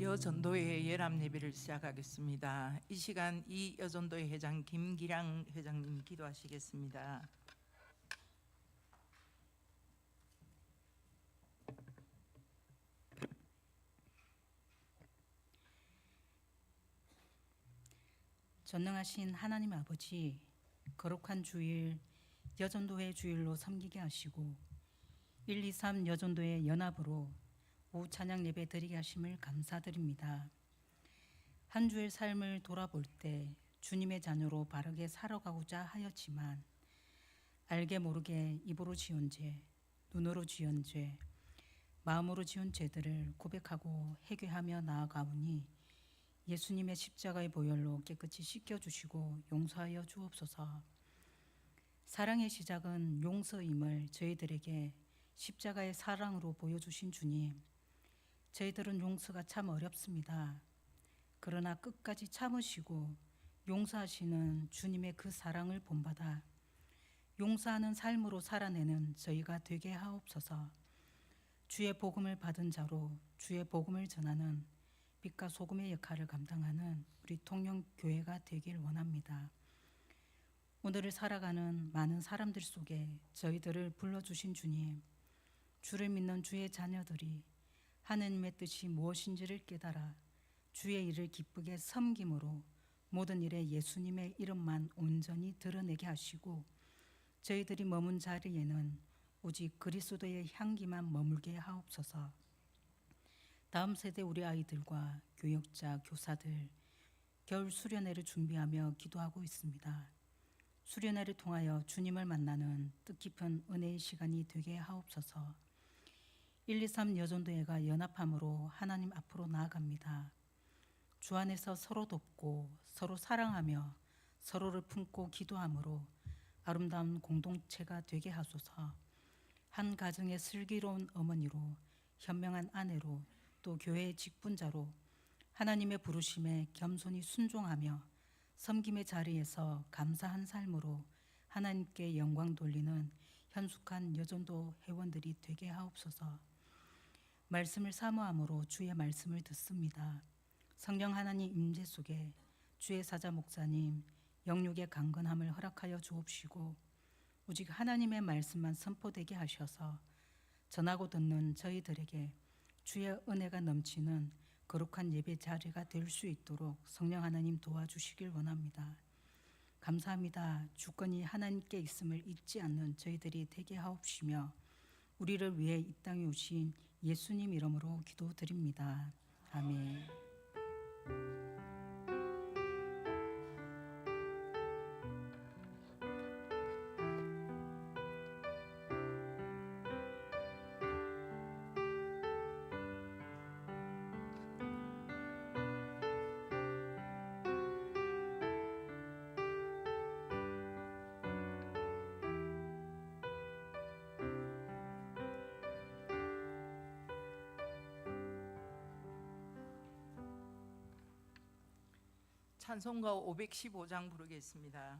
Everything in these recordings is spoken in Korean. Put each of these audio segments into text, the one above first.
여전도회 열암예배를 시작하겠습니다. 이 시간 이 여전도회 회장 김기량 회장님 기도하시겠습니다. 전능하신 하나님 아버지, 거룩한 주일 여전도회 주일로 섬기게 하시고 123 여전도회 연합으로 오후 찬양 예배 드리게 하심을 감사드립니다. 한 주의 삶을 돌아볼 때 주님의 자녀로 바르게 살아가고자 하였지만 알게 모르게 입으로 지은 죄, 눈으로 지은 죄, 마음으로 지은 죄들을 고백하고 회개하며 나아가오니 예수님의 십자가의 보혈로 깨끗이 씻겨주시고 용서하여 주옵소서. 사랑의 시작은 용서임을 저희들에게 십자가의 사랑으로 보여주신 주님, 저희들은 용서가 참 어렵습니다. 그러나 끝까지 참으시고 용서하시는 주님의 그 사랑을 본받아 용서하는 삶으로 살아내는 저희가 되게 하옵소서. 주의 복음을 받은 자로 주의 복음을 전하는 빛과 소금의 역할을 감당하는 우리 통영교회가 되길 원합니다. 오늘을 살아가는 많은 사람들 속에 저희들을 불러주신 주님, 주를 믿는 주의 자녀들이 하느님의 뜻이 무엇인지를 깨달아 주의 일을 기쁘게 섬김으로 모든 일에 예수님의 이름만 온전히 드러내게 하시고 저희들이 머문 자리에는 오직 그리스도의 향기만 머물게 하옵소서. 다음 세대 우리 아이들과 교역자, 교사들 겨울 수련회를 준비하며 기도하고 있습니다. 수련회를 통하여 주님을 만나는 뜻깊은 은혜의 시간이 되게 하옵소서. 123 여전도회가 연합함으로 하나님 앞으로 나아갑니다. 주 안에서 서로 돕고 서로 사랑하며 서로를 품고 기도함으로 아름다운 공동체가 되게 하소서. 한 가정의 슬기로운 어머니로, 현명한 아내로, 또 교회의 직분자로 하나님의 부르심에 겸손히 순종하며 섬김의 자리에서 감사한 삶으로 하나님께 영광 돌리는 현숙한 여전도 회원들이 되게 하옵소서. 말씀을 사모함으로 주의 말씀을 듣습니다. 성령 하나님 임재 속에 주의 사자 목사님 영육의 강건함을 허락하여 주옵시고 오직 하나님의 말씀만 선포되게 하셔서 전하고 듣는 저희들에게 주의 은혜가 넘치는 거룩한 예배 자리가 될 수 있도록 성령 하나님 도와주시길 원합니다. 감사합니다. 주권이 하나님께 있음을 잊지 않는 저희들이 되게 하옵시며 우리를 위해 이 땅에 오신 예수님 이름으로 기도드립니다. 아멘. 찬송가 515장 부르겠습니다.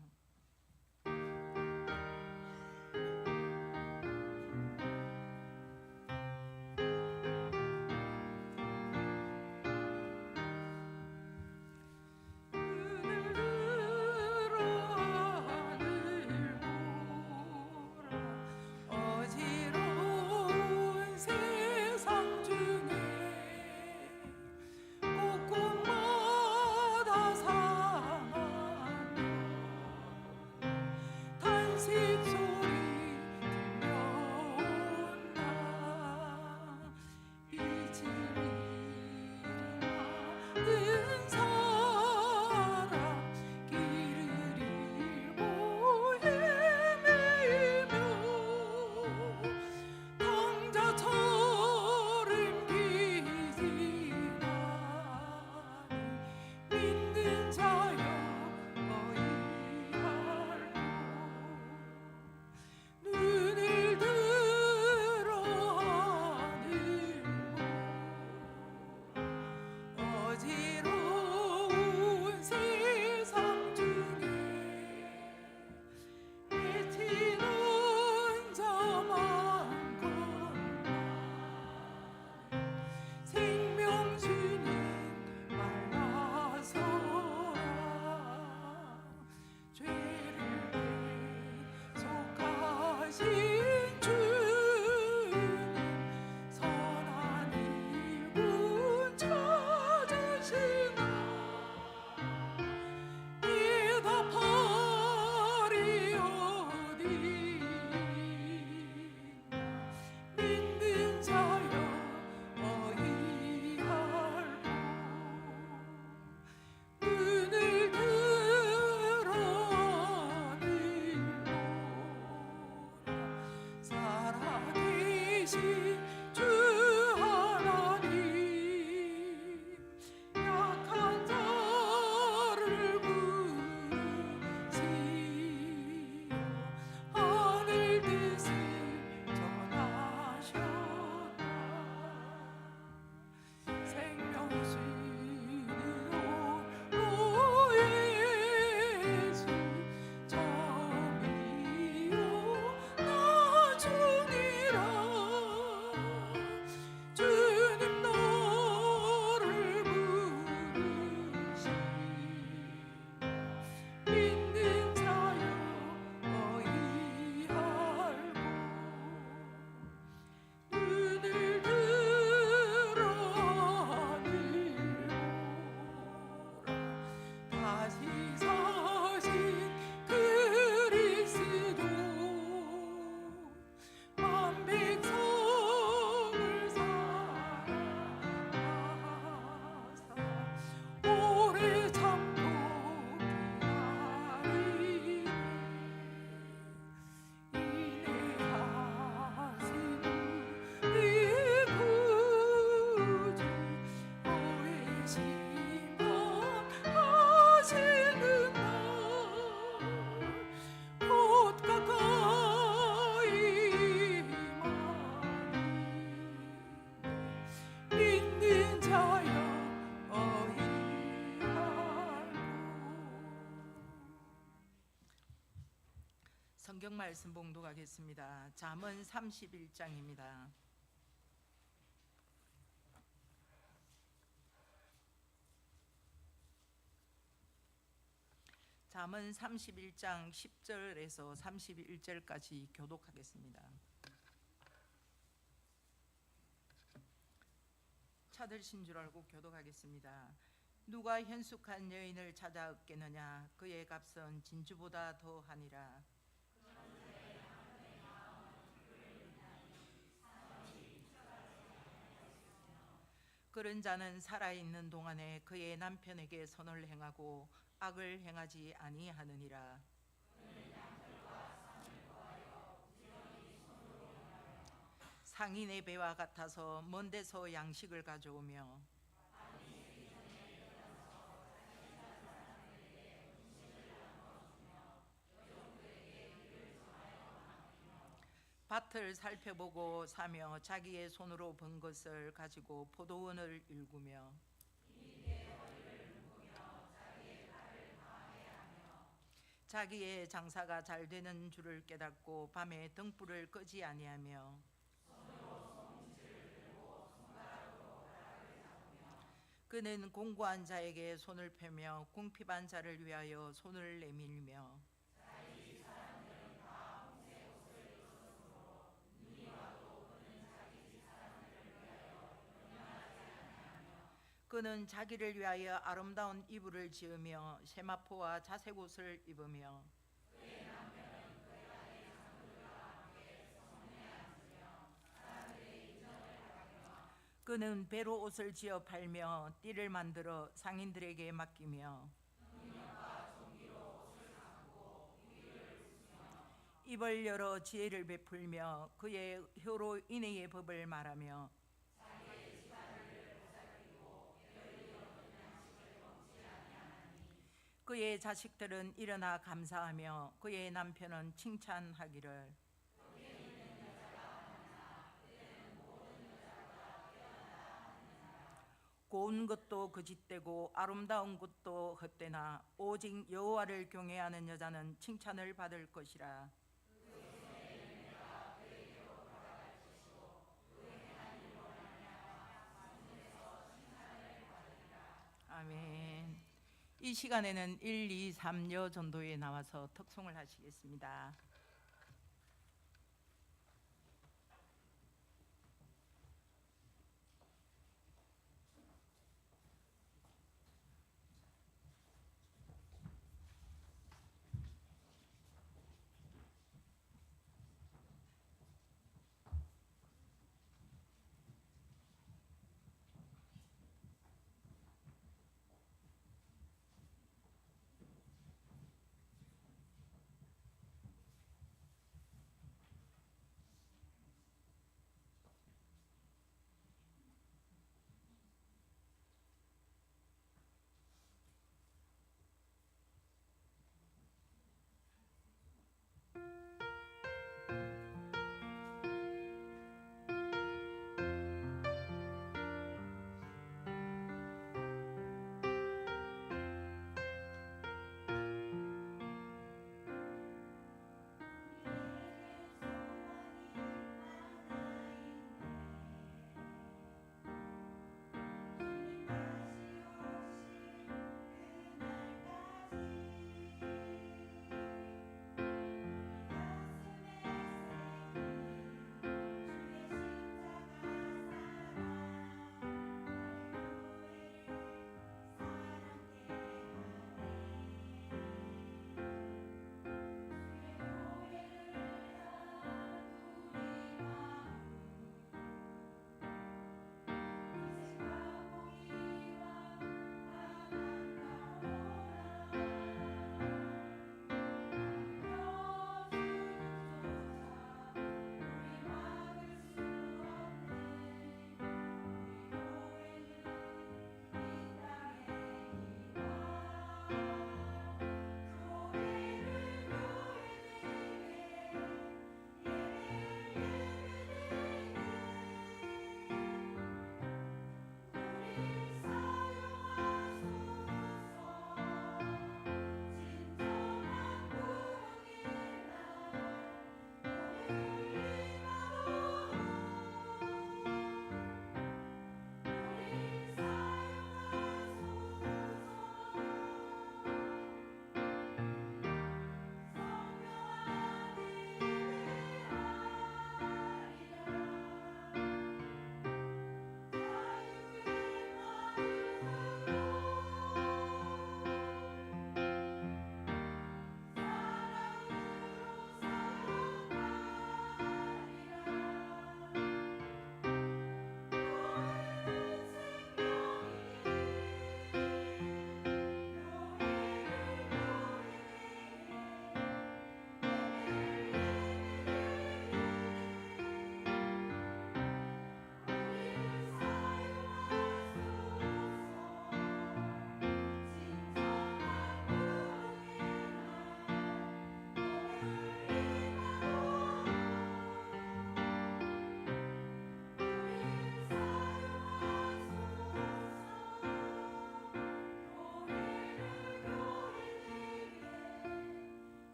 성경 말씀 봉독하겠습니다. 잠언 31장입니다. 잠언 31장 10절에서 31절까지 교독하겠습니다. 찾으신 줄 알고 교독하겠습니다. 누가 현숙한 여인을 찾아 얻겠느냐? 그의 값은 진주보다 더하니라. 그런 자는 살아있는 동안에 그의 남편에게 선을 행하고 악을 행하지 아니하느니라. 상인의 배와 같아서 먼 데서 양식을 가져오며 밭을 살펴보고 사며 자기의 손으로 번 것을 가지고 포도원을 일구며 자기의 장사가 잘 되는 줄을 깨닫고 밤에 등불을 끄지 아니하며 그는 공고한 자에게 손을 펴며 궁핍한 자를 위하여 손을 내밀며 그는 자기를 위하여 아름다운 이불을 지으며 세마포와 자색옷을 입으며 그는 배로 옷을 지어 팔며 띠를 만들어 상인들에게 맡기며 입을 열어 지혜를 베풀며 그의 혀로 인애의 법을 말하며 그의 자식들은 일어나 감사하며 그의 남편은 칭찬하기를 고운 것도 거짓되고 아름다운 것도 헛되나 오직 여호와를 경외하는 여자는 칭찬을 받을 것이라. 아멘. 이 시간에는 1, 2, 3여 전도에 나와서 특송을 하시겠습니다.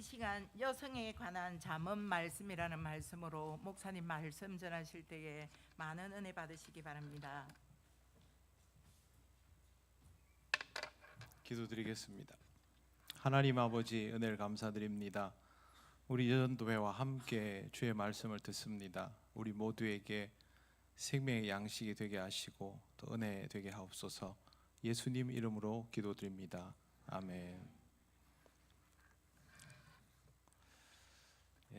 이 시간 여성에 관한 잠언 말씀이라는 말씀으로 목사님 말씀 전하실 때에 많은 은혜 받으시기 바랍니다. 기도드리겠습니다. 하나님 아버지, 은혜를 감사드립니다. 우리 여전도회와 함께 주의 말씀을 듣습니다. 우리 모두에게 생명의 양식이 되게 하시고 또 은혜 되게 하옵소서. 예수님 이름으로 기도드립니다. 아멘.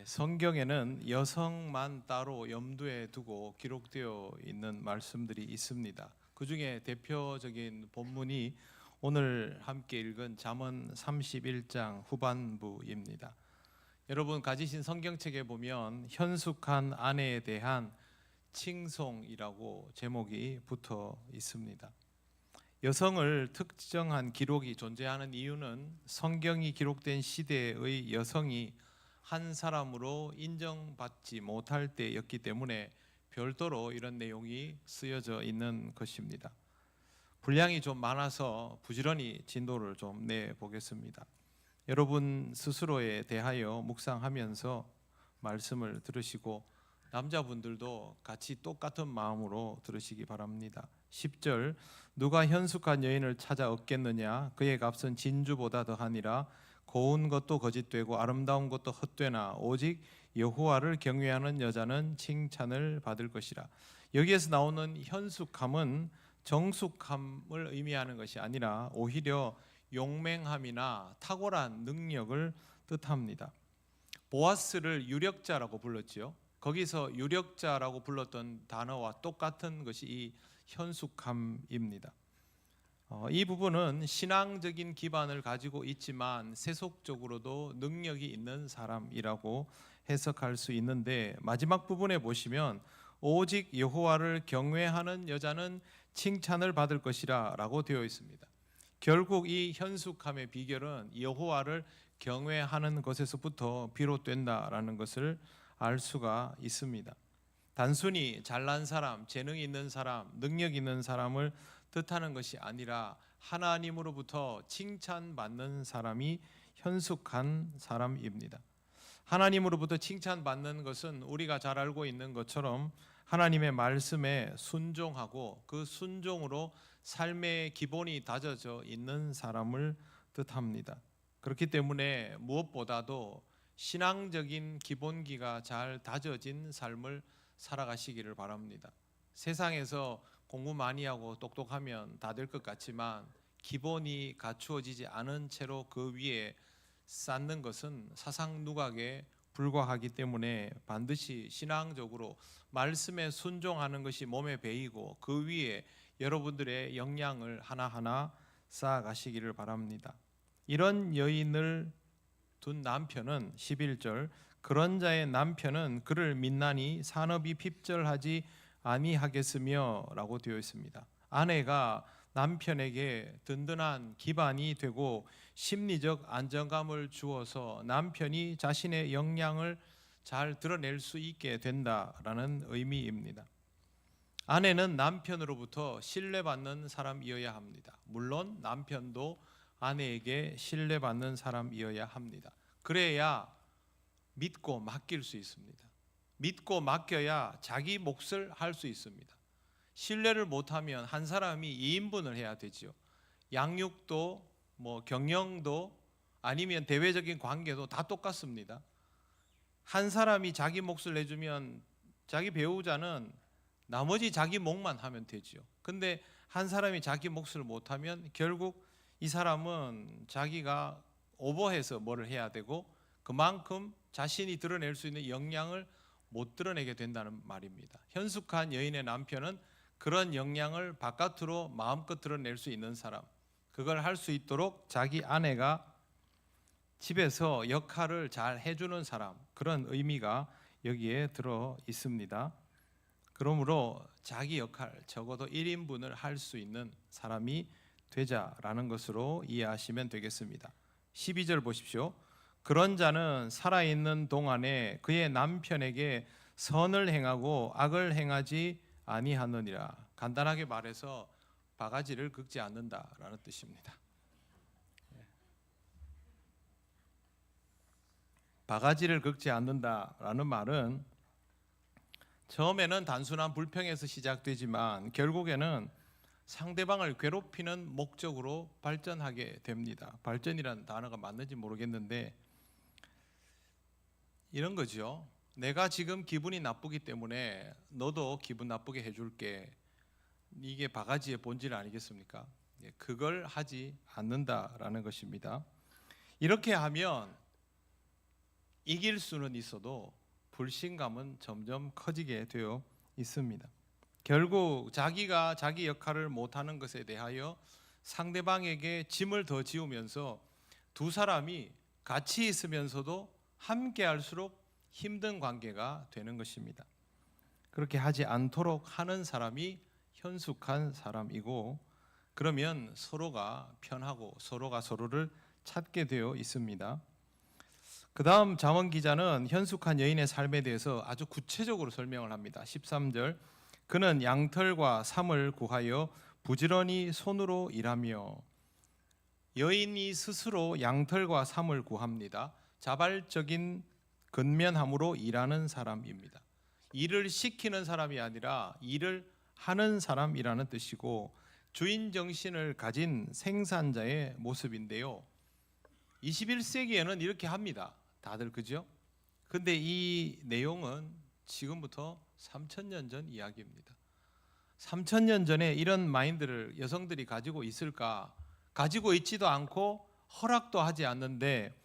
성경에는 여성만 따로 염두에 두고 기록되어 있는 말씀들이 있습니다. 그 중에 대표적인 본문이 오늘 함께 읽은 잠언 31장 후반부입니다. 여러분 가지신 성경책에 보면 현숙한 아내에 대한 칭송이라고 제목이 붙어 있습니다. 여성을 특정한 기록이 존재하는 이유는 성경이 기록된 시대의 여성이 한 사람으로 인정받지 못할 때였기 때문에 별도로 이런 내용이 쓰여져 있는 것입니다. 분량이 좀 많아서 부지런히 진도를 좀 내보겠습니다. 여러분 스스로에 대하여 묵상하면서 말씀을 들으시고 남자분들도 같이 똑같은 마음으로 들으시기 바랍니다. 10절 누가 현숙한 여인을 찾아 얻겠느냐 그의 값은 진주보다 더하니라 고운 것도 거짓되고 아름다운 것도 헛되나 오직 여호와를 경외하는 여자는 칭찬을 받을 것이라. 여기에서 나오는 현숙함은 정숙함을 의미하는 것이 아니라 오히려 용맹함이나 탁월한 능력을 뜻합니다. 보아스를 유력자라고 불렀지요. 거기서 유력자라고 불렀던 단어와 똑같은 것이 이 현숙함입니다. 이 부분은 신앙적인 기반을 가지고 있지만 세속적으로도 능력이 있는 사람이라고 해석할 수 있는데 마지막 부분에 보시면 오직 여호와를 경외하는 여자는 칭찬을 받을 것이라 라고 되어 있습니다. 결국 이 현숙함의 비결은 여호와를 경외하는 것에서부터 비롯된다라는 것을 알 수가 있습니다. 단순히 잘난 사람, 재능 있는 사람, 능력 있는 사람을 뜻하는 것이 아니라 하나님으로부터 칭찬받는 사람이 현숙한 사람입니다. 하나님으로부터 칭찬받는 것은 우리가 잘 알고 있는 것처럼 하나님의 말씀에 순종하고 그 순종으로 삶의 기본이 다져져 있는 사람을 뜻합니다. 그렇기 때문에 무엇보다도 신앙적인 기본기가 잘 다져진 삶을 살아가시기를 바랍니다. 세상에서 공부 많이 하고 똑똑하면 다 될 것 같지만 기본이 갖추어지지 않은 채로 그 위에 쌓는 것은 사상누각에 불과하기 때문에 반드시 신앙적으로 말씀에 순종하는 것이 몸에 배이고 그 위에 여러분들의 역량을 하나하나 쌓아가시기를 바랍니다. 이런 여인을 둔 남편은 11절 그런 자의 남편은 그를 믿나니 산업이 핍절하지 아니하겠으며 라고 되어 있습니다. 아내가 남편에게 든든한 기반이 되고 심리적 안정감을 주어서 남편이 자신의 역량을 잘 드러낼 수 있게 된다라는 의미입니다. 아내는 남편으로부터 신뢰받는 사람이어야 합니다. 물론 남편도 아내에게 신뢰받는 사람이어야 합니다. 그래야 믿고 맡길 수 있습니다. 믿고 맡겨야 자기 몫을 할 수 있습니다. 신뢰를 못하면 한 사람이 2인분을 해야 되지요. 양육도 경영도 아니면 대외적인 관계도 다 똑같습니다. 한 사람이 자기 몫을 내주면 자기 배우자는 나머지 자기 몫만 하면 되지요. 근데 한 사람이 자기 몫을 못하면 결국 이 사람은 자기가 오버해서 뭐를 해야 되고 그만큼 자신이 드러낼 수 있는 역량을 못 드러내게 된다는 말입니다. 현숙한 여인의 남편은 그런 역량을 바깥으로 마음껏 드러낼 수 있는 사람, 그걸 할 수 있도록 자기 아내가 집에서 역할을 잘 해주는 사람, 그런 의미가 여기에 들어 있습니다. 그러므로 자기 역할, 적어도 1인분을 할 수 있는 사람이 되자라는 것으로 이해하시면 되겠습니다. 12절 보십시오. 그런 자는 살아있는 동안에 그의 남편에게 선을 행하고 악을 행하지 아니하느니라. 간단하게 말해서 바가지를 긁지 않는다라는 뜻입니다. 바가지를 긁지 않는다라는 말은 처음에는 단순한 불평에서 시작되지만 결국에는 상대방을 괴롭히는 목적으로 발전하게 됩니다. 발전이라는 단어가 맞는지 모르겠는데 이런 거죠. 내가 지금 기분이 나쁘기 때문에 너도 기분 나쁘게 해줄게. 이게 바가지의 본질 아니겠습니까? 그걸 하지 않는다라는 것입니다. 이렇게 하면 이길 수는 있어도 불신감은 점점 커지게 되어 있습니다. 결국 자기가 자기 역할을 못하는 것에 대하여 상대방에게 짐을 더 지우면서 두 사람이 같이 있으면서도 함께 할수록 힘든 관계가 되는 것입니다. 그렇게 하지 않도록 하는 사람이 현숙한 사람이고, 그러면 서로가 편하고 서로가 서로를 찾게 되어 있습니다. 그 다음 잠언 기자는 현숙한 여인의 삶에 대해서 아주 구체적으로 설명을 합니다. 13절, 그는 양털과 삼을 구하여 부지런히 손으로 일하며. 여인이 스스로 양털과 삼을 구합니다. 자발적인 근면함으로 일하는 사람입니다. 일을 시키는 사람이 아니라 일을 하는 사람이라는 뜻이고, 주인 정신을 가진 생산자의 모습인데요. 21세기에는 이렇게 합니다. 다들, 그죠? 근데 이 내용은 지금부터 3000년 전 이야기입니다. 3000년 전에 이런 마인드를 여성들이 가지고 있을까? 가지고 있지도 않고 허락도 하지 않는데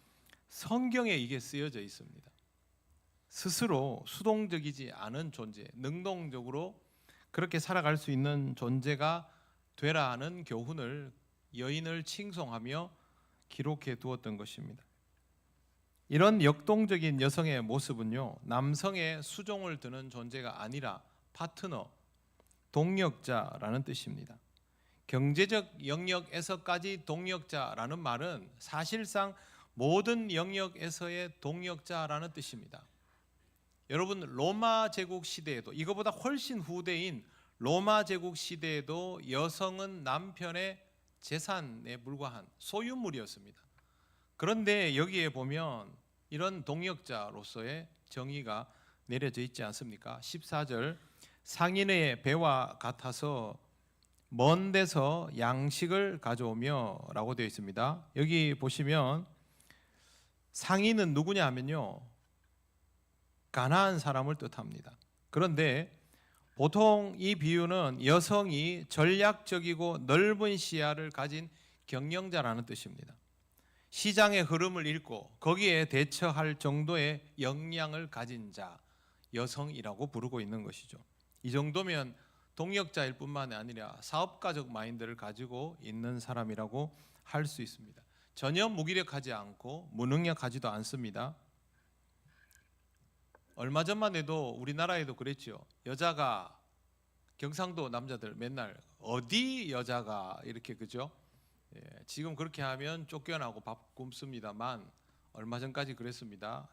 성경에 이게 쓰여져 있습니다. 스스로 수동적이지 않은 존재, 능동적으로 그렇게 살아갈 수 있는 존재가 되라 하는 교훈을 여인을 칭송하며 기록해 두었던 것입니다. 이런 역동적인 여성의 모습은요, 남성의 수종을 드는 존재가 아니라 파트너, 동력자라는 뜻입니다. 경제적 영역에서까지 동력자라는 말은 사실상 모든 영역에서의 동력자라는 뜻입니다. 여러분, 로마 제국 시대에도, 이거보다 훨씬 후대인 로마 제국 시대에도 여성은 남편의 재산에 불과한 소유물이었습니다. 그런데 여기에 보면 이런 동역자로서의 정의가 내려져 있지 않습니까? 14절, 상인의 배와 같아서 먼 데서 양식을 가져오며 라고 되어 있습니다. 여기 보시면 상인은 누구냐 하면요, 가난한 사람을 뜻합니다. 그런데 보통 이 비유는 여성이 전략적이고 넓은 시야를 가진 경영자라는 뜻입니다. 시장의 흐름을 읽고 거기에 대처할 정도의 역량을 가진 자, 여성이라고 부르고 있는 것이죠. 이 정도면 동역자일 뿐만 아니라 사업가적 마인드를 가지고 있는 사람이라고 할 수 있습니다. 전혀 무기력하지 않고 무능력하지도 않습니다. 얼마 전만 해도 우리나라에도 그랬죠. 여자가, 경상도 남자들 맨날 어디 여자가 이렇게, 그죠? 예, 지금 그렇게 하면 쫓겨나고 밥 굶습니다만 얼마 전까지 그랬습니다.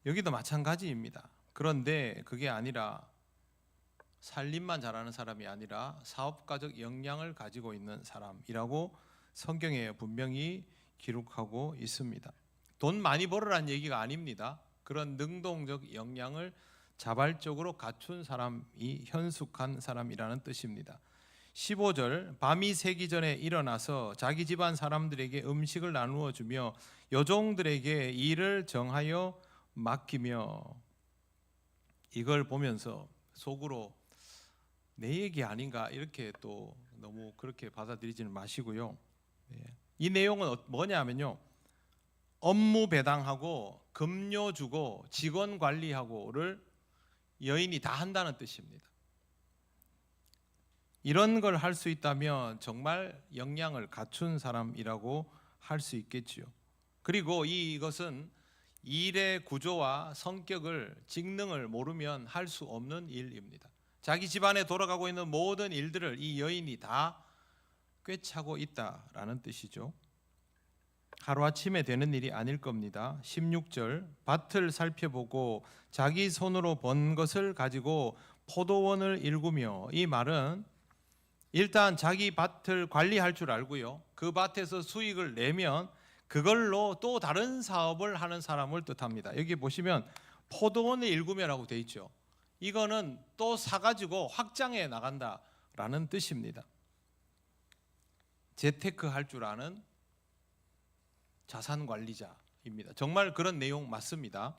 여기도 마찬가지입니다. 그런데 그게 아니라 살림만 잘하는 사람이 아니라 사업가적 역량을 가지고 있는 사람이라고 성경에 분명히 기록하고 있습니다. 돈 많이 벌으라는 얘기가 아닙니다. 그런 능동적 역량을 자발적으로 갖춘 사람이 현숙한 사람이라는 뜻입니다. 15절, 밤이 새기 전에 일어나서 자기 집안 사람들에게 음식을 나누어 주며 여종들에게 일을 정하여 맡기며. 이걸 보면서 속으로 내 얘기 아닌가 이렇게 또 너무 그렇게 받아들이지는 마시고요. 이 내용은 뭐냐면요, 업무 배당하고 급료 주고 직원 관리하고를 여인이 다 한다는 뜻입니다. 이런 걸 할 수 있다면 정말 역량을 갖춘 사람이라고 할 수 있겠지요. 그리고 이것은 일의 구조와 성격을, 직능을 모르면 할 수 없는 일입니다. 자기 집안에 돌아가고 있는 모든 일들을 이 여인이 다 꿰차고 있다라는 뜻이죠. 하루아침에 되는 일이 아닐 겁니다. 16절, 밭을 살펴보고 자기 손으로 번 것을 가지고 포도원을 일구며. 이 말은 일단 자기 밭을 관리할 줄 알고요, 그 밭에서 수익을 내면 그걸로 또 다른 사업을 하는 사람을 뜻합니다. 여기 보시면 포도원의 일구매라고 돼 있죠. 이거는 또 사가지고 확장해 나간다라는 뜻입니다. 재테크 할 줄 아는 자산 관리자입니다. 정말 그런 내용 맞습니다.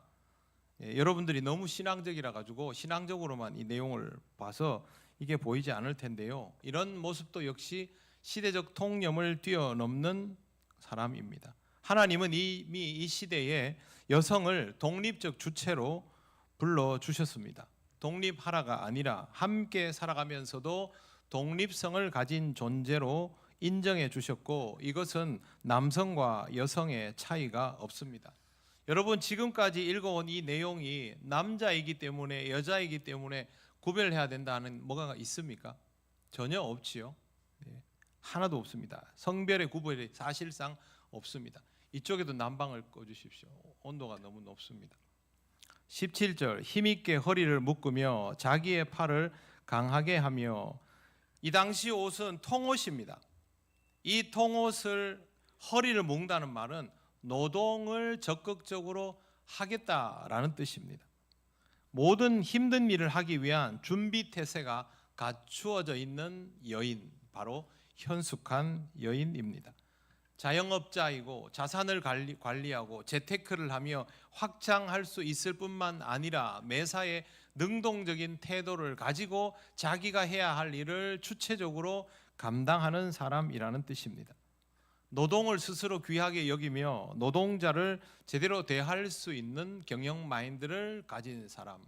여러분들이 너무 신앙적이라 가지고 신앙적으로만 이 내용을 봐서 이게 보이지 않을 텐데요. 이런 모습도 역시 시대적 통념을 뛰어넘는 사람입니다. 하나님은 이미 이 시대에 여성을 독립적 주체로 불러주셨습니다. 독립하라가 아니라 함께 살아가면서도 독립성을 가진 존재로 인정해 주셨고, 이것은 남성과 여성의 차이가 없습니다. 여러분, 지금까지 읽어온 이 내용이 남자이기 때문에 여자이기 때문에 구별해야 된다는 뭐가 있습니까? 전혀 없지요. 하나도 없습니다. 성별의 구별이 사실상 없습니다. 이쪽에도 난방을 꺼주십시오. 온도가 너무 높습니다. 17절, 힘있게 허리를 묶으며 자기의 팔을 강하게 하며. 이 당시 옷은 통옷입니다. 이 통옷을 허리를 묶는다는 말은 노동을 적극적으로 하겠다라는 뜻입니다. 모든 힘든 일을 하기 위한 준비 태세가 갖추어져 있는 여인, 바로 현숙한 여인입니다. 자영업자이고 자산을 관리하고 재테크를 하며 확장할 수 있을 뿐만 아니라 매사에 능동적인 태도를 가지고 자기가 해야 할 일을 주체적으로 감당하는 사람이라는 뜻입니다. 노동을 스스로 귀하게 여기며 노동자를 제대로 대할 수 있는 경영 마인드를 가진 사람.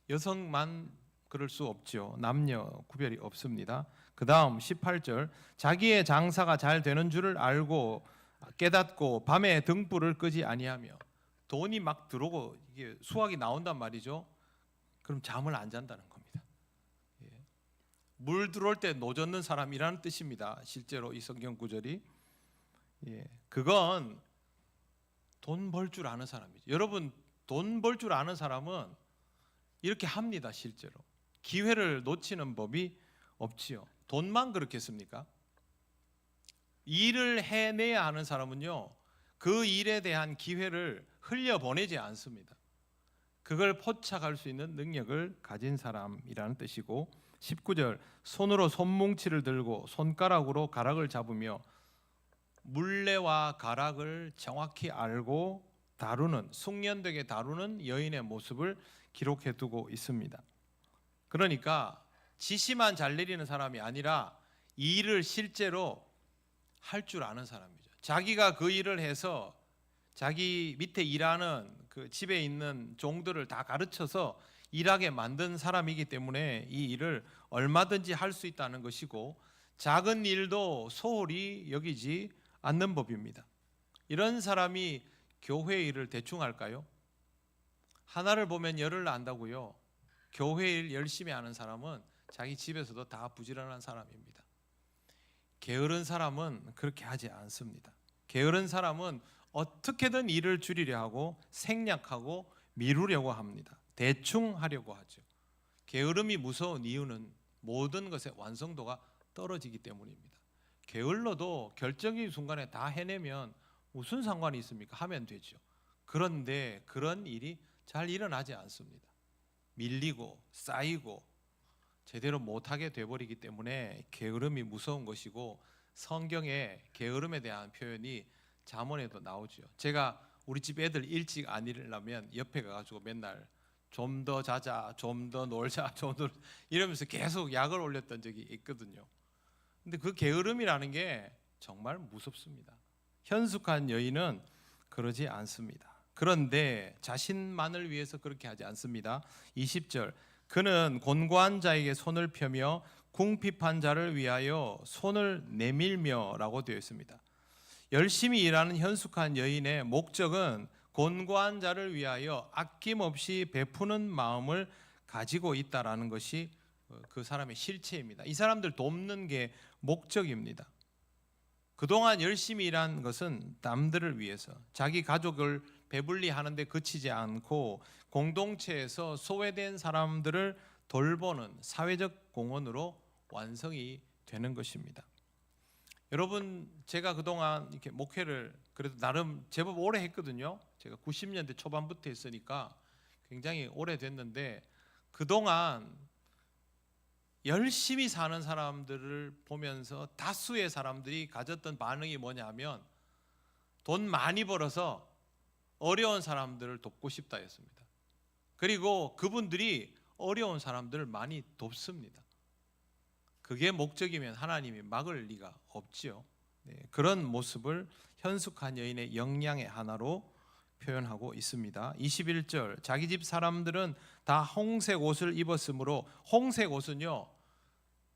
여성만 그럴 수 없죠. 남녀 구별이 없습니다. 그 다음 18절, 자기의 장사가 잘 되는 줄을 알고 깨닫고 밤에 등불을 끄지 아니하며. 돈이 막 들어오고 이게 수확이 나온단 말이죠. 그럼 잠을 안 잔다는 겁니다. 물 들어올 때 노젓는 사람이라는 뜻입니다. 실제로 이 성경 구절이. 그건 돈 벌 줄 아는 사람이죠. 여러분, 돈 벌 줄 아는 사람은 이렇게 합니다. 실제로 기회를 놓치는 법이 없지요. 돈만 그렇겠습니까? 일을 해내야 하는 사람은요, 그 일에 대한 기회를 흘려보내지 않습니다. 그걸 포착할 수 있는 능력을 가진 사람이라는 뜻이고, 19절, 손으로 손뭉치를 들고 손가락으로 가락을 잡으며. 물레와 가락을 정확히 알고 다루는, 숙련되게 다루는 여인의 모습을 기록해 두고 있습니다. 그러니까 지시만 잘 내리는 사람이 아니라 이 일을 실제로 할 줄 아는 사람이죠. 자기가 그 일을 해서 자기 밑에 일하는 그 집에 있는 종들을 다 가르쳐서 일하게 만든 사람이기 때문에 이 일을 얼마든지 할 수 있다는 것이고, 작은 일도 소홀히 여기지 않는 법입니다. 이런 사람이 교회 일을 대충 할까요? 하나를 보면 열을 안다고요. 교회 일 열심히 하는 사람은 자기 집에서도 다 부지런한 사람입니다. 게으른 사람은 그렇게 하지 않습니다. 게으른 사람은 어떻게든 일을 줄이려 하고 생략하고 미루려고 합니다. 대충 하려고 하죠. 게으름이 무서운 이유는 모든 것의 완성도가 떨어지기 때문입니다. 게을러도 결정적인 순간에 다 해내면 무슨 상관이 있습니까? 하면 되죠. 그런데 그런 일이 잘 일어나지 않습니다. 밀리고 쌓이고 제대로 못하게 돼버리기 때문에 게으름이 무서운 것이고, 성경에 게으름에 대한 표현이 잠언에도 나오죠. 제가 우리 집 애들 일찍 안 일어나면 옆에 가가지고 맨날 좀 더 자자, 좀 더 놀자, 좀 더 이러면서 계속 약을 올렸던 적이 있거든요. 근데 그 게으름이라는 게 정말 무섭습니다. 현숙한 여인은 그러지 않습니다. 그런데 자신만을 위해서 그렇게 하지 않습니다. 20절, 그는 곤고한 자에게 손을 펴며 궁핍한 자를 위하여 손을 내밀며 라고 되어 있습니다. 열심히 일하는 현숙한 여인의 목적은 곤고한 자를 위하여 아낌없이 베푸는 마음을 가지고 있다라는 것이 그 사람의 실체입니다. 이 사람들 돕는 게 목적입니다. 그동안 열심히 일한 것은 남들을 위해서, 자기 가족을 배불리 하는데 그치지 않고 공동체에서 소외된 사람들을 돌보는 사회적 공헌으로 완성이 되는 것입니다. 여러분, 제가 그동안 이렇게 목회를 그래도 나름 제법 오래 했거든요. 제가 90년대 초반부터 했으니까 굉장히 오래됐는데, 그동안 열심히 사는 사람들을 보면서 다수의 사람들이 가졌던 반응이 뭐냐면, 돈 많이 벌어서 어려운 사람들을 돕고 싶다 였습니다. 그리고 그분들이 어려운 사람들을 많이 돕습니다. 그게 목적이면 하나님이 막을 리가 없지요. 네, 그런 모습을 현숙한 여인의 역량의 하나로 표현하고 있습니다. 21절, 자기 집 사람들은 다 홍색 옷을 입었으므로, 홍색 옷은요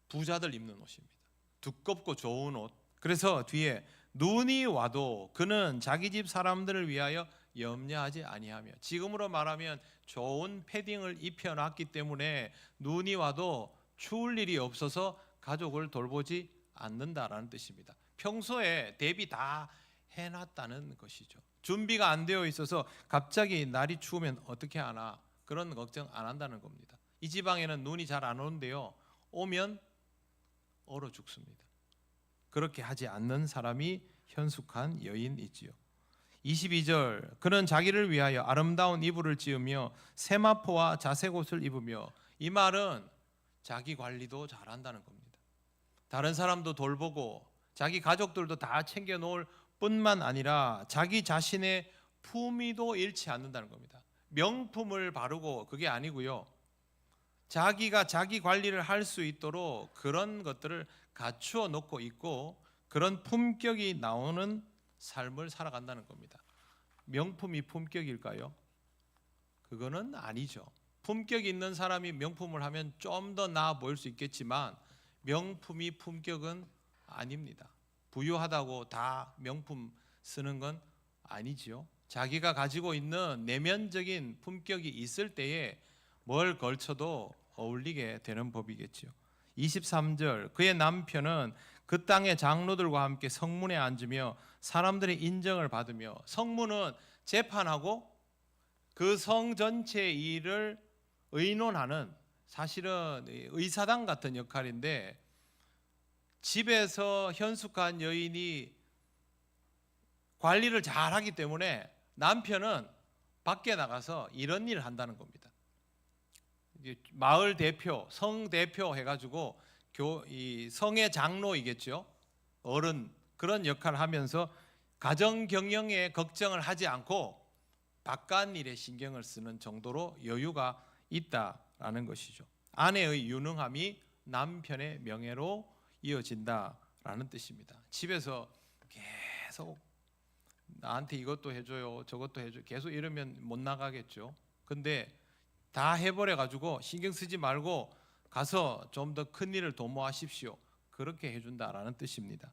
부자들 입는 옷입니다. 두껍고 좋은 옷. 그래서 뒤에 눈이 와도 그는 자기 집 사람들을 위하여 염려하지 아니하며, 지금으로 말하면 좋은 패딩을 입혀놨기 때문에 눈이 와도 추울 일이 없어서 가족을 돌보지 않는다라는 뜻입니다. 평소에 대비 다 해놨다는 것이죠. 준비가 안 되어 있어서 갑자기 날이 추우면 어떻게 하나, 그런 걱정 안 한다는 겁니다. 이 지방에는 눈이 잘 안 오는데요, 오면 얼어 죽습니다. 그렇게 하지 않는 사람이 현숙한 여인이지요. 22절, 그는 자기를 위하여 아름다운 이불을 지으며 세마포와 자색옷을 입으며, 이 말은 자기 관리도 잘한다는 겁니다. 다른 사람도 돌보고 자기 가족들도 다 챙겨 놓을 뿐만 아니라 자기 자신의 품위도 잃지 않는다는 겁니다. 명품을 바르고 그게 아니고요, 자기가 자기 관리를 할 수 있도록 그런 것들을 갖추어 놓고 있고, 그런 품격이 나오는 삶을 살아간다는 겁니다. 명품이 품격일까요? 그거는 아니죠. 품격 있는 사람이 명품을 하면 좀 더 나아 보일 수 있겠지만, 명품이 품격은 아닙니다. 부유하다고 다 명품 쓰는 건 아니지요. 자기가 가지고 있는 내면적인 품격이 있을 때에 뭘 걸쳐도 어울리게 되는 법이겠지요. 23절, 그의 남편은 그 땅의 장로들과 함께 성문에 앉으며 사람들의 인정을 받으며, 성문은 재판하고 그 성 전체의 일을 의논하는, 사실은 의사당 같은 역할인데, 집에서 현숙한 여인이 관리를 잘하기 때문에 남편은 밖에 나가서 이런 일을 한다는 겁니다. 마을 대표, 성 대표 해가지고 이 성의 장로이겠죠, 어른, 그런 역할을 하면서 가정 경영에 걱정을 하지 않고 바깥 일에 신경을 쓰는 정도로 여유가 있다라는 것이죠. 아내의 유능함이 남편의 명예로 이어진다라는 뜻입니다. 집에서 계속 나한테 이것도 해줘요, 저것도 해줘요, 계속 이러면 못 나가겠죠. 근데 다 해버려 가지고 신경 쓰지 말고 가서 좀 더 큰 일을 도모하십시오, 그렇게 해준다라는 뜻입니다.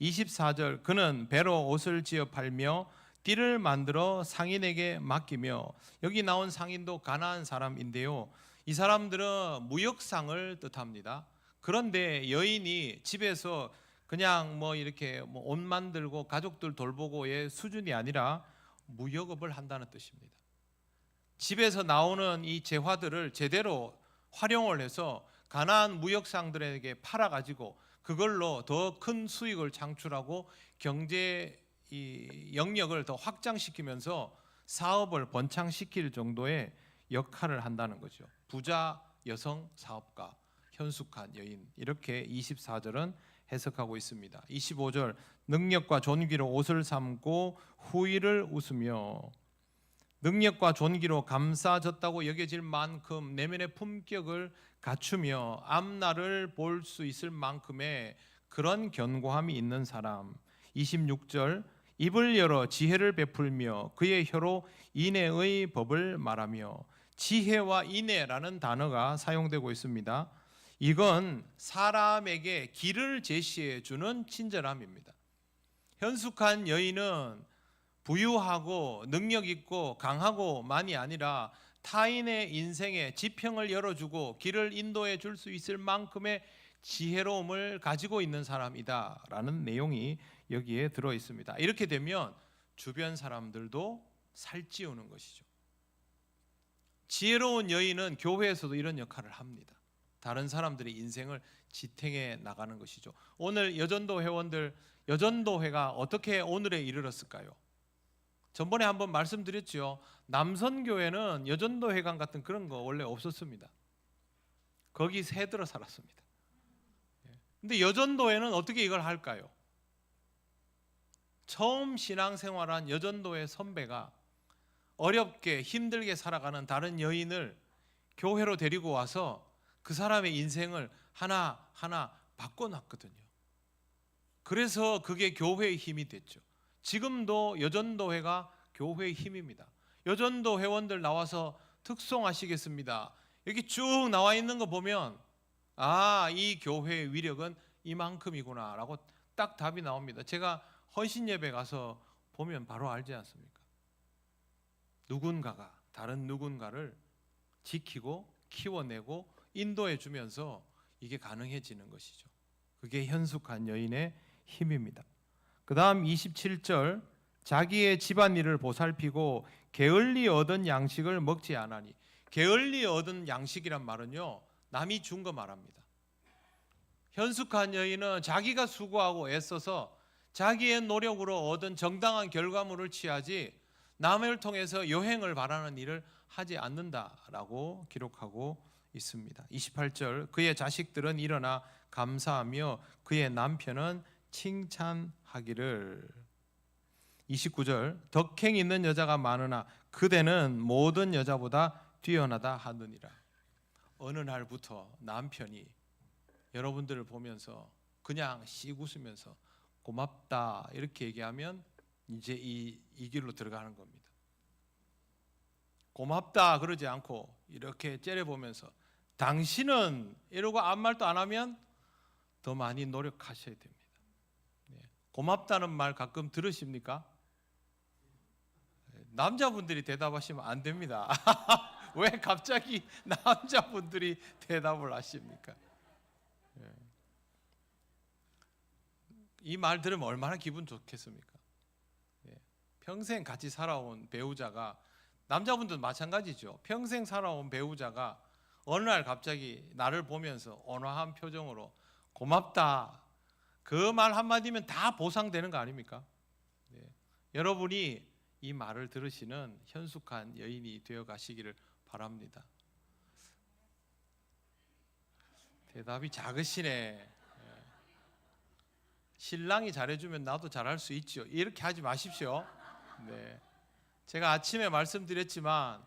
24절, 그는 배로 옷을 지어 팔며 띠를 만들어 상인에게 맡기며, 여기 나온 상인도 가나안 사람인데요, 이 사람들은 무역상을 뜻합니다. 그런데 여인이 집에서 그냥 이렇게 옷 만들고 가족들 돌보고의 수준이 아니라 무역업을 한다는 뜻입니다. 집에서 나오는 이 재화들을 제대로 활용을 해서 가나안 무역상들에게 팔아가지고 그걸로 더 큰 수익을 창출하고 경제 영역을 더 확장시키면서 사업을 번창시킬 정도의 역할을 한다는 거죠. 부자 여성 사업가, 현숙한 여인, 이렇게 24절은 해석하고 있습니다. 25절, 능력과 존귀로 옷을 삼고 후의를 웃으며, 능력과 존귀로 감싸졌다고 여겨질 만큼 내면의 품격을 갖추며 앞날을 볼 수 있을 만큼의 그런 견고함이 있는 사람. 26절, 입을 열어 지혜를 베풀며 그의 혀로 인애의 법을 말하며, 지혜와 인애라는 단어가 사용되고 있습니다. 이건 사람에게 길을 제시해 주는 친절함입니다. 현숙한 여인은 부유하고 능력 있고 강하고만이 아니라 타인의 인생에 지평을 열어주고 길을 인도해 줄 수 있을 만큼의 지혜로움을 가지고 있는 사람이다라는 내용이 여기에 들어 있습니다. 이렇게 되면 주변 사람들도 살찌우는 것이죠. 지혜로운 여인은 교회에서도 이런 역할을 합니다. 다른 사람들의 인생을 지탱해 나가는 것이죠. 오늘 여전도 회원들, 여전도회가 어떻게 오늘에 이르렀을까요? 전번에 한번 말씀드렸죠. 남선교회는 여전도회관 같은 그런 거 원래 없었습니다. 거기 새들어 살았습니다. 근데 여전도회는 어떻게 이걸 할까요? 처음 신앙생활한 여전도회 선배가 어렵게 힘들게 살아가는 다른 여인을 교회로 데리고 와서 그 사람의 인생을 하나하나 바꿔놨거든요. 그래서 그게 교회의 힘이 됐죠. 지금도 여전도회가 교회의 힘입니다. 여전도 회원들 나와서 특송하시겠습니다. 여기 쭉 나와 있는 거 보면 이 교회의 위력은 이만큼이구나 라고 딱 답이 나옵니다. 제가 헌신예배 가서 보면 바로 알지 않습니까? 누군가가 다른 누군가를 지키고 키워내고 인도해 주면서 이게 가능해지는 것이죠. 그게 현숙한 여인의 힘입니다. 그 다음 27절, 자기의 집안일을 보살피고 게을리 얻은 양식을 먹지 않으니. 게을리 얻은 양식이란 말은요, 남이 준 거 말합니다. 현숙한 여인은 자기가 수고하고 애써서 자기의 노력으로 얻은 정당한 결과물을 취하지 남을 통해서 여행을 바라는 일을 하지 않는다라고 기록하고 있습니다. 28절, 그의 자식들은 일어나 감사하며 그의 남편은 칭찬하기를. 29절, 덕행 있는 여자가 많으나 그대는 모든 여자보다 뛰어나다 하느니라. 어느 날부터 남편이 여러분들을 보면서 그냥 씩 웃으면서 고맙다 이렇게 얘기하면 이제 이 길로 들어가는 겁니다. 고맙다 그러지 않고 이렇게 째려보면서 당신은 이러고 아무 말도 안 하면 더 많이 노력하셔야 됩니다. 고맙다는 말 가끔 들으십니까? 남자분들이 대답하시면 안 됩니다. 왜 갑자기 남자분들이 대답을 하십니까? 이 말 들으면 얼마나 기분 좋겠습니까? 평생 같이 살아온 배우자가, 남자분들도 마찬가지죠. 평생 살아온 배우자가 어느 날 갑자기 나를 보면서 온화한 표정으로 고맙다, 그 말 한마디면 다 보상되는 거 아닙니까? 여러분이 이 말을 들으시는 현숙한 여인이 되어 가시기를 바랍니다. 대답이 작으시네. 신랑이 잘해주면 나도 잘할 수 있죠. 이렇게 하지 마십시오. 제가 아침에 말씀드렸지만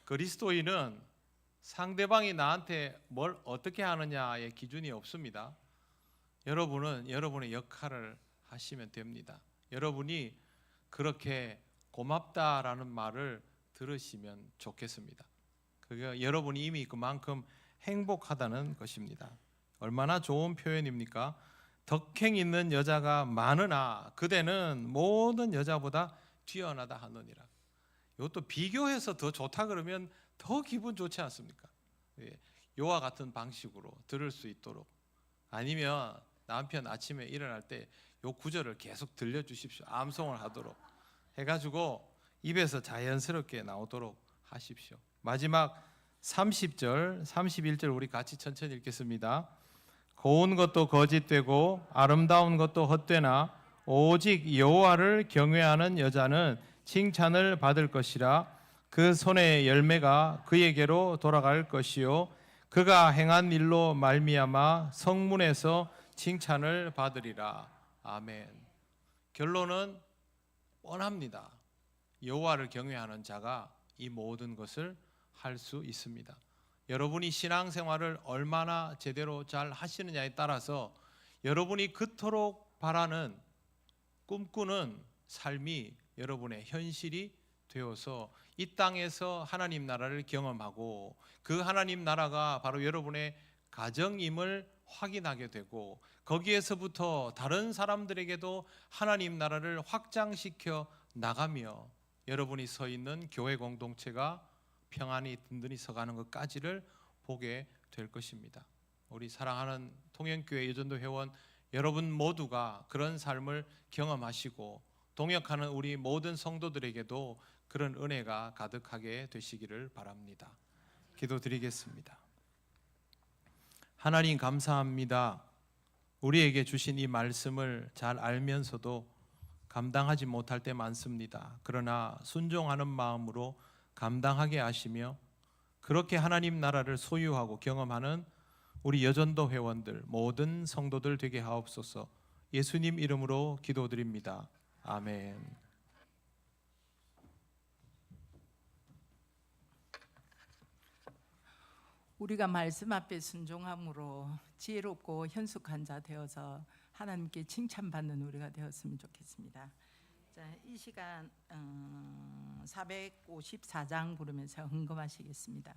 그리스도인은 상대방이 나한테 뭘 어떻게 하느냐의 기준이 없습니다. 여러분은 여러분의 역할을 하시면 됩니다. 여러분이 그렇게 고맙다라는 말을 들으시면 좋겠습니다. 그게 여러분이 이미 그만큼 행복하다는 것입니다. 얼마나 좋은 표현입니까? 덕행 있는 여자가 많으나 그대는 모든 여자보다 뛰어나다 하느니라. 이것도 비교해서 더 좋다 그러면 더 기분 좋지 않습니까? 요와 같은 방식으로 들을 수 있도록, 아니면 남편 아침에 일어날 때 요 구절을 계속 들려주십시오. 암송을 하도록 해가지고 입에서 자연스럽게 나오도록 하십시오. 마지막 30절, 31절 우리 같이 천천히 읽겠습니다. 고운 것도 거짓되고 아름다운 것도 헛되나 오직 여호와를 경외하는 여자는 칭찬을 받을 것이라. 그 손의 열매가 그에게로 돌아갈 것이요 그가 행한 일로 말미암아 성문에서 칭찬을 받으리라. 아멘. 결론은 뻔합니다. 여호와를 경외하는 자가 이 모든 것을 할 수 있습니다. 여러분이 신앙생활을 얼마나 제대로 잘 하시느냐에 따라서 여러분이 그토록 바라는, 꿈꾸는 삶이 여러분의 현실이 되어서 이 땅에서 하나님 나라를 경험하고 그 하나님 나라가 바로 여러분의 가정임을 확인하게 되고 거기에서부터 다른 사람들에게도 하나님 나라를 확장시켜 나가며 여러분이 서 있는 교회 공동체가 평안히 든든히 서가는 것까지를 보게 될 것입니다. 우리 사랑하는 통영교회 여전도 회원 여러분 모두가 그런 삶을 경험하시고 동역하는 우리 모든 성도들에게도 그런 은혜가 가득하게 되시기를 바랍니다. 기도드리겠습니다. 하나님 감사합니다. 우리에게 주신 이 말씀을 잘 알면서도 감당하지 못할 때 많습니다. 그러나 순종하는 마음으로 감당하게 하시며 그렇게 하나님 나라를 소유하고 경험하는 우리 여전도 회원들 모든 성도들 되게 하옵소서. 예수님 이름으로 기도드립니다. 아멘. 우리가 말씀 앞에 순종함으로 지혜롭고 현숙한 자 되어서 하나님께 칭찬받는 우리가 되었으면 좋겠습니다. 자, 이 시간 454장 부르면서 헌금하시겠습니다.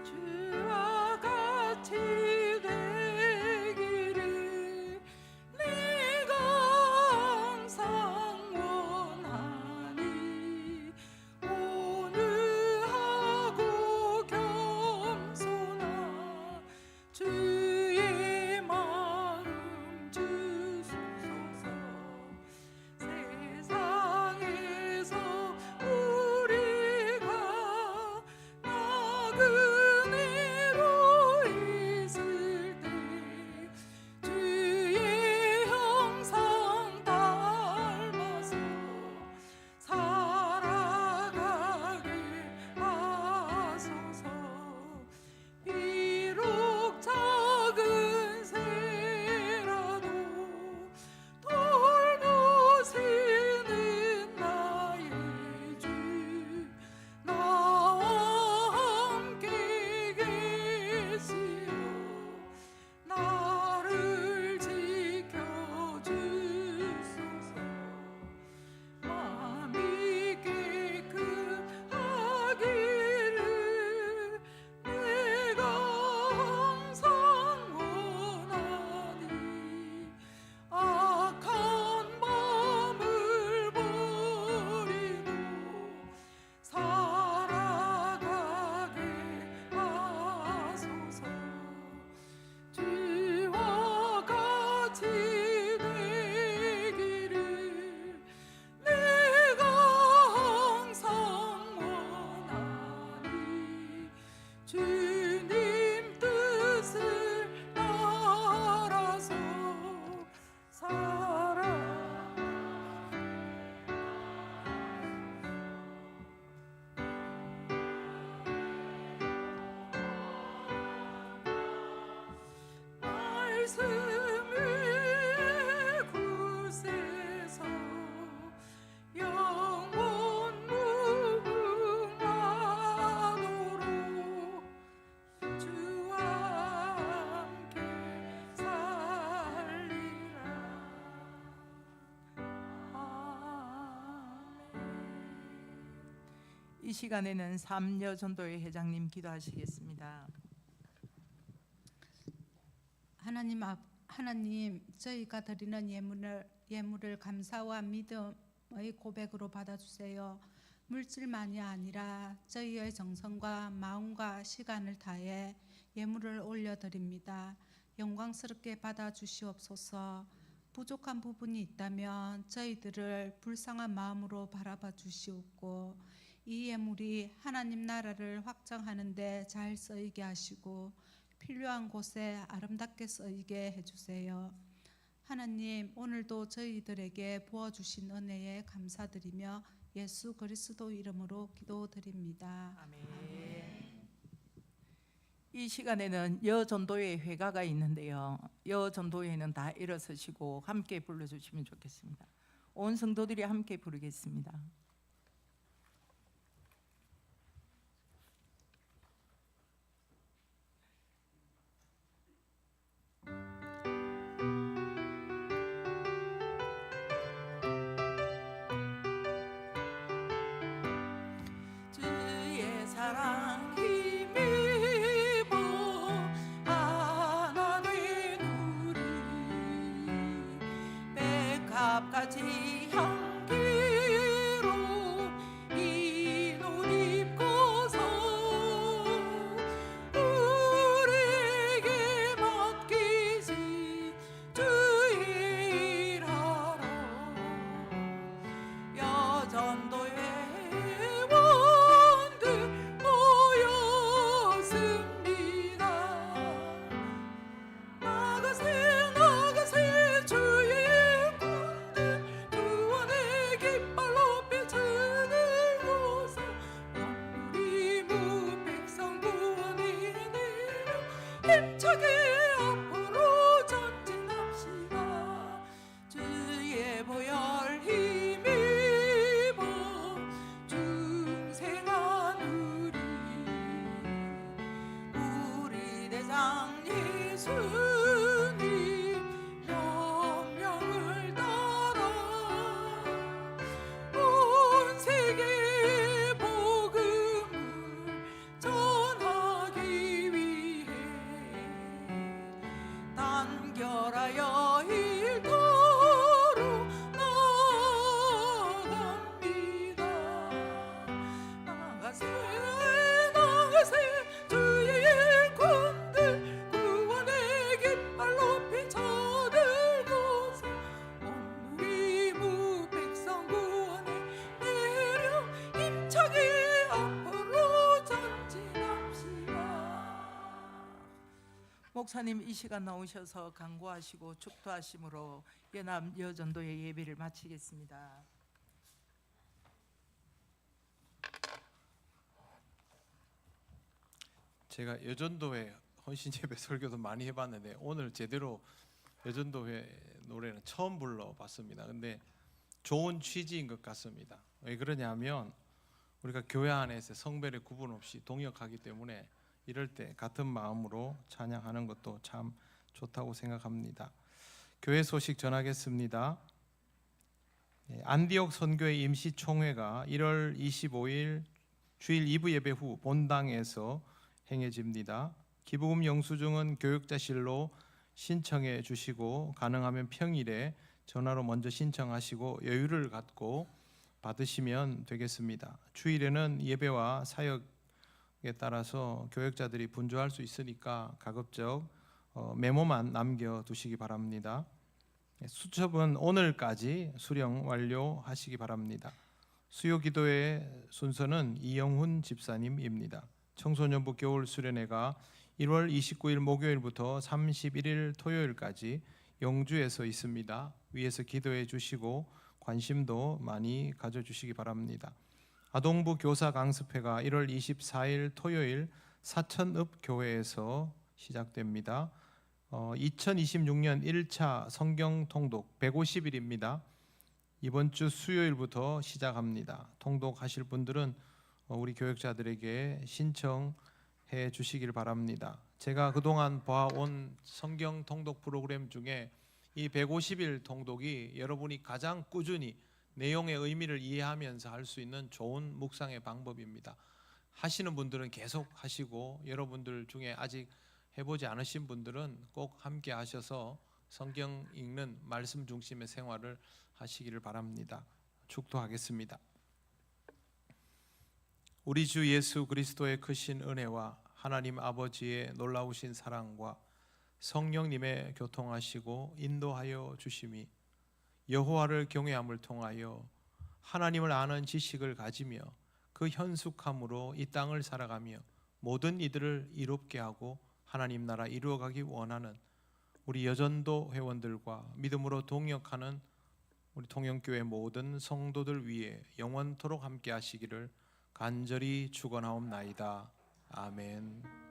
주와 같이 되기를 내가 항상 원하니 오늘 하고 겸손한 주의 마음 주소서. 세상에서 우리가 나그네로 있을 때 주의 형상 닮아서 살아가게 하소서. 비록 작은 새라도 돌보시는 나의 주 나와 함께 계시어 나를 지켜주소서. 마음이 깨끗하기를 내가 항상 원하니 악한 마음을 버리고 살아가게 하소서. 주와 같이 되기를 내가 항상 원하니 주님 뜻을 따라서 살아. 말씀을 굳세서 영원 무궁하도록 주와 함께 살리라. 아멘. 이 시간에는 삼여전도회 회장님 기도하시겠습니다. 하나님, 저희가 드리는 예물을 감사와 믿음의 고백으로 받아주세요. 물질만이 아니라 저희의 정성과 마음과 시간을 다해 예물을 올려드립니다. 영광스럽게 받아주시옵소서. 부족한 부분이 있다면 저희들을 불쌍한 마음으로 바라봐 주시옵고 이 예물이 하나님 나라를 확장하는 데 잘 쓰이게 하시고 필요한 곳에 아름답게 쓰이게 해주세요. 하나님, 오늘도 저희들에게 부어주신 은혜에 감사드리며 예수 그리스도 이름으로 기도드립니다. 아멘. 이 시간에는 여전도회 회가가 있는데요. 여전도회는 다 일어서시고 함께 불러주시면 좋겠습니다. 온 성도들이 함께 부르겠습니다. 주의 사랑 힘입어 하나 된 우리 백합같이 향기로 힘차게 앞으로 전진합시다. 주의 보혈 힘입어 중생한 우리 대장 예수님 명령을 따라 온 세계 복음을 전하기 위해 단결하여 일터로 나갑니다. 나가세 나가세 주의 일꾼들 구원의 깃발 높이 쳐들고서 온 우리 무백성 구원에 내려 힘차게 앞으로 전진합시다. 목사님 이 시간 나오셔서 강구하시고 축도하심으로 연합 여전도의 예배를 마치겠습니다. 제가 여전도회 헌신 예배 설교도 많이 해봤는데 오늘 제대로 여전도회 노래는 처음 불러봤습니다. 근데 좋은 취지인 것 같습니다. 왜 그러냐면 우리가 교회 안에서 성별의 구분 없이 동역하기 때문에 이럴 때 같은 마음으로 찬양하는 것도 참 좋다고 생각합니다. 교회 소식 전하겠습니다. 안디옥 선교회 임시총회가 1월 25일 주일 2부 예배 후 본당에서 행해집니다. 기부금 영수증은 교육자실로 신청해 주시고 가능하면 평일에 전화로 먼저 신청하시고 여유를 갖고 받으시면 되겠습니다. 주일에는 예배와 사역에 따라서 교역자들이 분주할 수 있으니까 가급적 메모만 남겨두시기 바랍니다. 수첩은 오늘까지 수령 완료하시기 바랍니다. 수요기도의 순서는 이영훈 집사님입니다. 청소년부 겨울 수련회가 1월 29일 목요일부터 31일 토요일까지 영주에서 있습니다. 위에서 기도해 주시고 관심도 많이 가져주시기 바랍니다. 아동부 교사 강습회가 1월 24일 토요일 사천읍 교회에서 시작됩니다. 2026년 1차 성경 통독 150일입니다. 이번 주 수요일부터 시작합니다. 통독하실 분들은 우리 교역자들에게 신청해 주시길 바랍니다. 제가 그동안 봐온 성경 통독 프로그램 중에 이 150일 통독이 여러분이 가장 꾸준히 내용의 의미를 이해하면서 할 수 있는 좋은 묵상의 방법입니다. 하시는 분들은 계속 하시고 여러분들 중에 아직 해보지 않으신 분들은 꼭 함께 하셔서 성경 읽는 말씀 중심의 생활을 하시기를 바랍니다. 축도하겠습니다. 우리 주 예수 그리스도의 크신 은혜와 하나님 아버지의 놀라우신 사랑과 성령님의 교통하시고 인도하여 주심이 여호와를 경외함을 통하여 하나님을 아는 지식을 가지며 그 현숙함으로 이 땅을 살아가며 모든 이들을 이롭게 하고 하나님 나라 이루어가기 원하는 우리 여전도 회원들과 믿음으로 동역하는 우리 통영교회 모든 성도들 위해 영원토록 함께 하시기를 간절히 축원하옵나이다. 아멘.